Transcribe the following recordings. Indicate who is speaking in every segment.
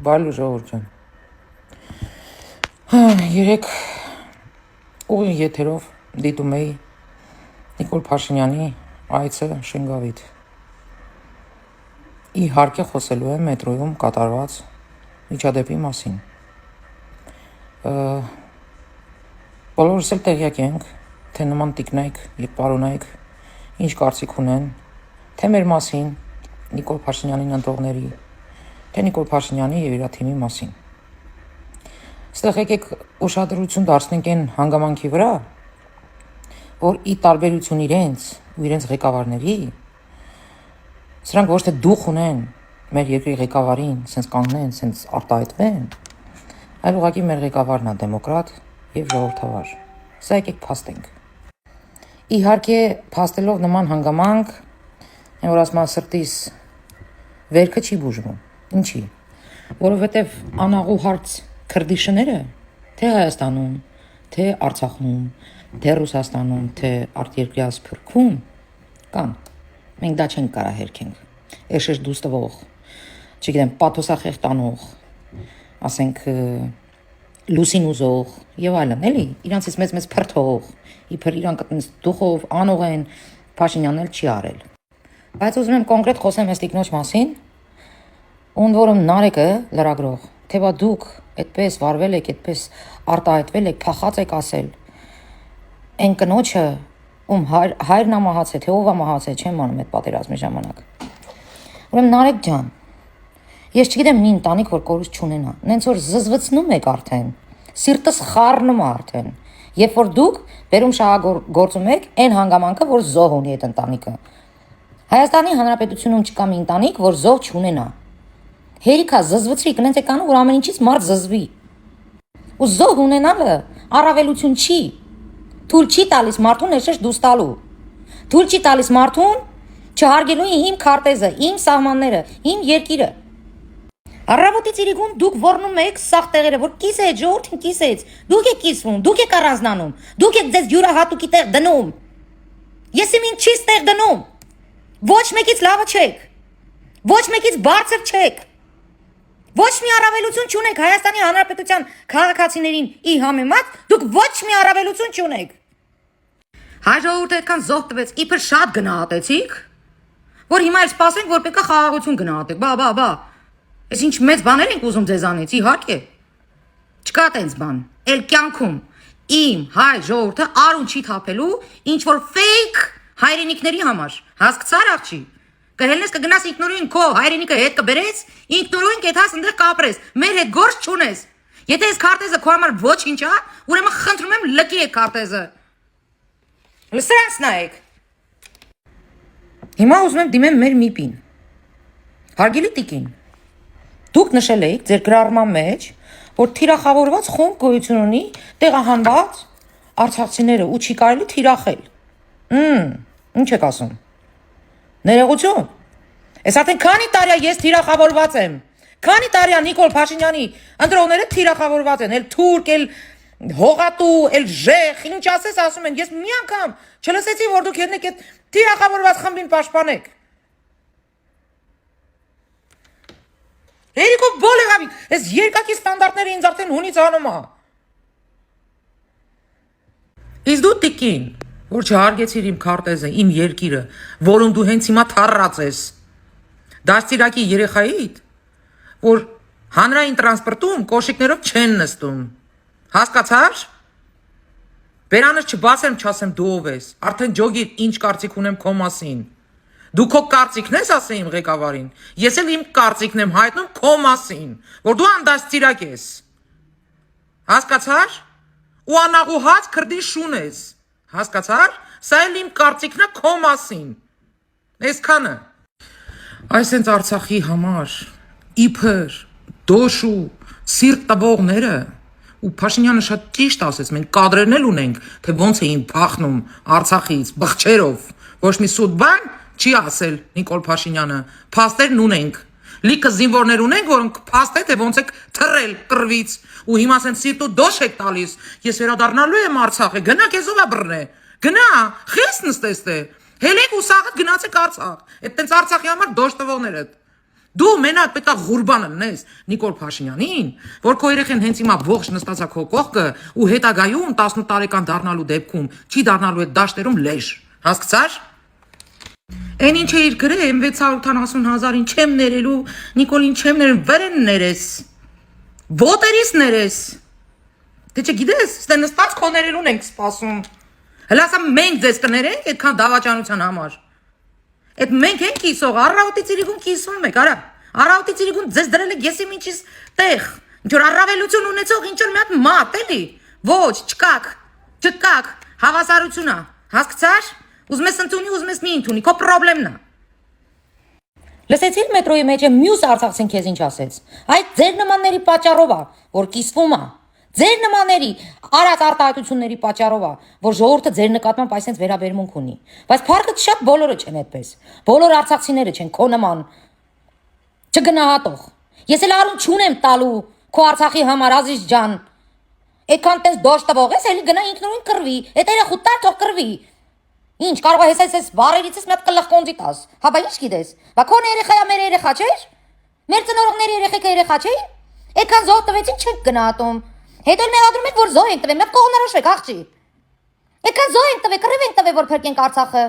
Speaker 1: Բալու ժողովուրդ ջան։ Երեք ուղիղ եթերով դիտում էի Նիկոլ Փաշինյանի այցը Շենգավիթ։ Իհարկե խոսելու եմ մետրոյում կատարված միջադեպի մասին։ Բոլորս էլ տեղյակ ենք, թե նման տիկնայք եւ պարոնայք ինչ կարծիք ունեն, թե մեր մասին, Նիկոլ Փաշինյանին ընտրողների, թե Նիկոլ Փաշինյանի եւ իր թիմի մասին։ Ստեղ եկեք ուշադրություն դարձնենք այն հանգամանքի վրա, որ ի տարբերություն իրենց ու իրենց ղեկավարների, սրանք ոչ թե դուխ ունեն մեր երկրի ղեկավարին, սենց կանգնեն, սենց արտահայտվեն, այլ ուղղակի մեր ղեկավարն է դեմոկրատ եւ ժողովրդավար։ Սա եկեք փաստենք։ Իհարկե, փաստելով նման հանգամանք, որ ասում եմ սրտիս վերքը չի բուժվում։ Ինչի՞։ Որովհետեւ անաղու հարց քրդիշները, թե Հայաստանում, թե Արցախում, թե Ռուսաստանում, թե արտերկրյա Սփյուռքում կան։ Մենք դա չենք կարա հերքենք։ Էշեշ դուստվող, չգիտեմ, պաթոսախեղտանող, ասենք լուսին ուզող եւ այլն, էլի, իրանցից մեծ փրթող, իբր իրանք այտենց դուխով անող են, Փաշինյանն էլ չի արել։ Բայց ուզում եմ կոնկրետ խոսեմ այս տիկնոջ մասին, ոնց որում Նարեկը լրագրող, թե բա դուք այդպես վարվել եք, այդպես արտահայտվել եք, փախած եք ասել։ Այն կնոջը, ում հայրն է մահացել, թե ով է մահացել, չեմ անում այդ պատերազմի ժամանակ։ Ուրեմն Նարեկ ջան, ես չգիտեմ մի ընտանիք, որ կորուս չունենա, նենց որ զզվցնում եք արդեն, սիրտս խառնում է արդեն, երբ որ դուք բերում շահագործում եք այն հանգամանքը, որ զոհ ունի այդ ընտանիքը։ Հայաստանի Հանրապետությունում չկա մի ընտանիք, որ զոհ չունենա։ Հերիքա զզվցրիք, նենց եք անում, որ ամեն ինչից մարդ զզվի։ Ու զոհ ունենալը առավելություն չի։ Թույլ չի տալիս մարդուն էշեշ դուստալու։ Թույլ չի տալիս մարդուն չհարգելու իմ քարտեզը, իմ սահմանները, իմ երկիրը։ Առավոտից իրիկուն դուք ոռնում եք սաղ տեղերը, որ կիսեց, ժողովրդին կիսեց։ Դուք եք կիսվում, դուք եք առանձնանում, դուք եք ձեզ յուրահատուկի տեղ դնում։ Ես իմ ինչի տեղ դնում։ Ոչ մեկից լավը չեք։ Ոչ մեկից բարձր չեք։ Ոչ մի առավելություն չունեք Հայաստանի Հանրապետության քաղաքացիներին ի համեմատ, դուք ոչ մի առավելություն չունեք։ Հայ ժողովուրդը այդքան զոհ տվեց, իբր շատ գնահատեցիք, որ հիմա էլ սպասենք, որ պետք է խաղաղություն գնահատեք։ Բա։ Այս ինչ մեծ բաներ ենք ուզում ձեզանից, իհարկե։ Չկա տենց բան։ Էլ կյանքում իմ հայ ժողովուրդը արուն չի թափելու ինչ որ ֆեյք հայրենիքների համար։ Հասկացար աղջի։ Կհելնես կգնաս ինքնուրույն քո հայրենիքը հետ կբերես, ինքնուրույն կեթաս ընդեղ կապրես, մեր հետ գործ չունես։ Եթե այս քարտեզը քո համար ոչինչ է, ուրեմն խնդրում եմ լքի այդ քարտեզը։ Լսրած նայեք։ Հիմա ուզում եմ դիմեմ մեր միպին։ Հարգելի տիկին, դուք նշել եք ձեր գրառման մեջ, որ թիրախավորված խումբ գոյություն ունի տեղահանված արցախցիները ու չի կարելի թիրախել։ Ինչ եք ասում։ Ներողություն։ Ես արդեն քանի տարի ես թիրախավորված եմ։ Քանի տարի Նիկոլ Փաշինյանի ընտրողները թիրախավորված են, էլ թուրք, էլ հողատու, էլ ժեխ, ինչ ասես ասում են։ Ես մի անգամ չլսեցի, որ դուք ելնեք այդ թիրախավորված խմբին պաշտպանեք։ Երիկո բոլեղավի, այս երկակի ստանդարտները ինձ արդեն հունից անում է։ Իսկ դու տիկին, որ չհարգեցիր իմ քարտեզը, իմ երկիրը, որում դու հենց հիմա թառած ես, դաստիարակի երեխայիդ, որ հանրային տրանսպորտում կոշիկներով չեն նստում, հասկացար, բերանս չբասեմ չասեմ դու ով ես, արդեն ջոգիր ինչ կարծիք ունեմ քո մասին, դու քո կարծիքն ես ասել իմ ղեկավարին, ես էլ իմ կարծիքն եմ հայտնում քո մասին, որ դու անդաստիարակ ես, հասկացար, ու անաղուհաց քրդի շուն ես, հասկացար, սա էլ իմ կարծիքն է քո մասին, այսքանը, այս հենց Արցախի համար, իբր, դոշու, սիրտ տվողները, ու Փաշինյանը շատ ճիշտ ասեց, մենք կադրերն էլ ունենք, թե ոնց էին փախնում Արցախից, բղջերով, ոչ մի սուտ բան չի ասել Նիկոլ Փաշինյանը, փաստերն ունենք, լիքը զինվորներ ունենք, որոնք փաստ է, թե ոնց եք թռել կռվից, ու հիմա ասեն սիրտ ու դոշ եք տալիս, ես վերադառնալու եմ Արցախ, գնա քեզով է բռնե, գնա, խես նստես թե, հելեք ու սաղդ գնացեք Արցախ, այդ տենց Արցախի համար դոշ տվողներդ, Դու մենակ պետք է ղուրբան լնես Նիկոլ Փաշինյանին, որ քո երեխեն հենց հիմա ողջ նստածա քո կողքը ու հետագայում 18 տարեկան դառնալու դեպքում չի դառնալու այդ դաշտերում լեժ։ Հասկացար։ Այն ինչ էիր գրել M670,000-ին չեմ ներելու, Նիկոլին չեմ ներել, վրեն ներես։ Ոտերից ներես։ Դե չգիտես, ստե նստած քո ներելուն ենք սպասում։ Հələ ասա մենք ձեզ կներենք այդքան դավաճանության համար։ Այդ մենք ենք կիսող, առավոտի ծիրիկուն կիսվում եք, արա։ Առավոտի ծիրիկուն ձեզ դրել եք եսի ինչից տեղ։ Ինչ որ առավելություն ունեցող ինչ որ մի հատ մատ, էլի։ Ոչ, չկակ, հավասարություն է։ Հասկացար։ Ուզում ես ընդունի, ուզում ես մի ընդունի, քո խնդրեմն է։
Speaker 2: Լսեցի՞ր մետրոյի մեջ մյուս արցախցին քեզ ինչ ասեց։ Այդ ձեր նմանների պատճառով է, որ կիսվում է։ Ձեր նմանների արած արտահայտությունների պատճառով է, որ ժողովուրդը ձեր նկատմամբ այսպես վերաբերմունք ունի։ Բայց փառքը շատ բոլորը չեն այդպես։ Բոլոր արցախցիները չեն քո նման չգնահատող։ Ես էլ արում չունեմ տալու քո Արցախի համար Ազիզ ջան։ Այդքան տես դոշ տվող ես, էլի գնա ինքնուրույն կռվի։ Այդ երախու տար թող կռվի։ Ինչ կարող է հեսես բարերիցս մի հատ կլխկոնձի տաս։ Հա բա ինչ գիտես։ Բա քո երեխայա մեր երեխա չէր։ Մեր ծնողների երեխա չէ։ Այդքան զոհ տվեցին չեք գնահատում։ Հետո մեղադրում եք որ զոհ ենք տվել, մի հատ կողմնորոշվեք աղջի։ Այդքան զոհ ենք տվել, կռիվ ենք տվել որ փրկենք Արցախը։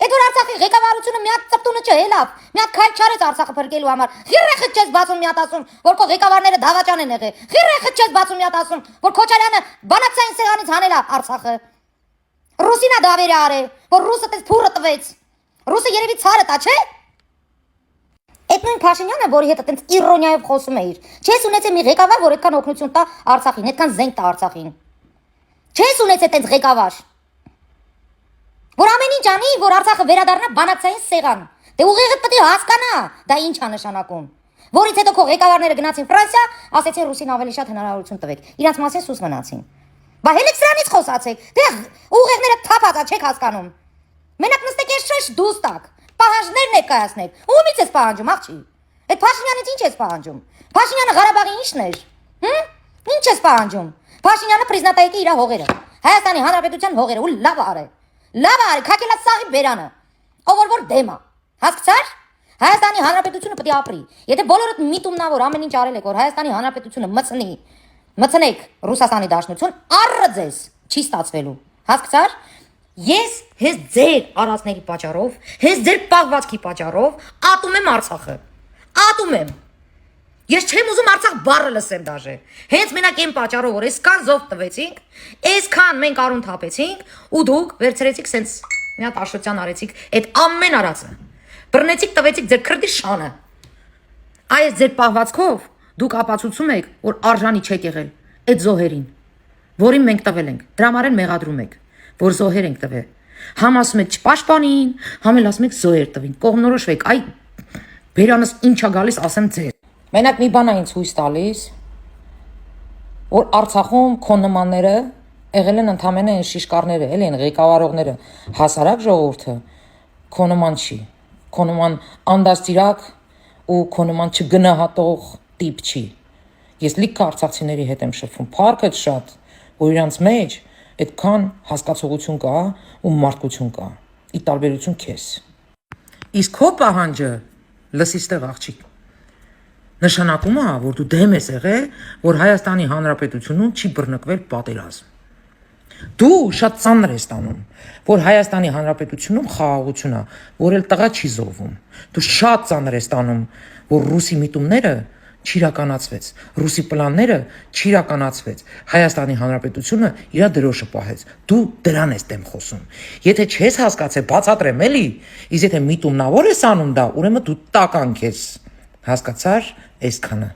Speaker 2: Այդ որ Արցախի ղեկավարությունը մի հատ ծպտունը չէ, լավ։ Մի հատ քայլ չարեց Արցախը փրկելու համար։ Խիրեխը չես բացում մի հատ ասում, որ քո ղեկավարները դավաճան են եղել։ Խիրեխը չես բացում մի հատ ասում, որ Քոչարյանը բանակցային սեղանից հանել է Արցախը։ Ռուսինա դավերը արել, որ ռուսը տես փուրը տվեց։ Ռուսը երևի ցարը տա, չէ։ Այդ նույն Փաշինյանը, որի հետ այտենց իրոնիայով խոսում էիր, չես ունեցել մի ղեկավար, որ այդքան օգնություն տա Արցախին, այդքան զենք տա Արցախին։ Չես ունեցել այտենց ղեկավար, որ ամեն ինչ անի, որ Արցախը վերադառնա բանակցային սեղան։ Դե ուղիղը պետք է հասկանա, դա ինչ է նշանակում։ Որից հետո քո ղեկավարները գնացին Ֆրանսիա, ասեցին ռուսին ավելի շատ հնարավորություն տվեք։ Իրանց մասին սուս մնացին։ Բա հելիք սրանից խոսացեք։ Դե ուղիղները թափածա չեք հասկանում։ Մենակ նստեք ես շեշ դուստակ։ Պահանջներ ներկայացնեք։ Ումից ես պահանջում, աղջի։ Այդ Փաշինյանից ինչ ես պահանջում։ Փաշինյանը Ղարաբաղի ինչն էր։ Ինչ ես պահանջում։ Փաշինյանը պրիզնատայեկի իր հողերը։ Հայաստանի Հանրապետության հողերը ու լավ արե։ Լավ արե, քակելա սաղի բերանը։ Ով որ դեմ է։ Հասկացար։ Հայաստանի Հանրապետությունը պետք է ապրի։ Եթե բոլորդ միտումնա որ ամեն ինչ արել եք որ Հայաստանի Հանրապետությունը մցնեք Ռուսաստանի Դաշնություն, առը ձեզ չի ստացվելու։ Հասկացար։ Ես հենց ձեր արածների պատճառով, հենց ձեր պաղվածքի պատճառով ատում եմ Արցախը։ Ատում եմ։ Ես չեմ ուզում Արցախ բառը լսեմ դաժե։ Հենց մենակ այն պատճառով, որ այսքան զոհ տվեցինք, այսքան մենք արուն թափեցինք, ու դուք վերցրեցիք սենց մի հատ աշոտյան արեցիք այդ ամեն արածը։ Բռնեցիք, տվեցիք ձեր քրդի շանը։ Այս ձեր պաղվածքով դուք ապացուցում եք, որ արժանի չեք եղել այդ զոհերին, որին մենք տվել ենք։ Դրա համար են մեղադրում եք, որ զոհեր ենք տվել։ Համ ասում եք չպաշտպանին, համ էլ ասում եք զոհեր տվին։ Կողմնորոշվեք, այ բերանս ինչա գալիս, ասեմ ձեր։ Մենակ մի բան է ինձ հույս տալիս, որ Արցախում քո նմանները եղել են ընդամենը այն շիշկարները, էլի են ղեկավարողները, հասարակ ժողովուրդը քո նման չի, քո նման անդաստիրակ ու քո նման չգնահատող տիպ չի։ Ես լիքը արցախցիների հետ եմ շփվում, փառքը շատ, որ իրանց մեջ այդքան հասկացողություն կա ու մարդկություն կա, ի տարբերություն քեզ։ Իսկ քո պահանջը լսից տեղ աղջիկ։ Նշանակում է, որ դու դեմ ես եղել, որ Հայաստանի Հանրապետությունում չի բռնկվել պատերազմ։ Դու շատ ծանր ես տանում, որ Հայաստանի Հանրապետությունում խաղաղություն է, որ էլ տղա չի զոհվում։ Դու շատ ծանր ես տանում, որ ռուսի միտումները չիրականացվեց, ռուսի պլանները չիրականացվեց, Հայաստանի Հանրապետությունը իր դրոշը պահեց։ Դու դրան ես դեմ խոսում։ Եթե չես հասկացել, բացատրեմ էլի, իսկ եթե միտումնավոր ես անում դա, ուրեմն դու տականք ես։ Հասկացար, այսքանը։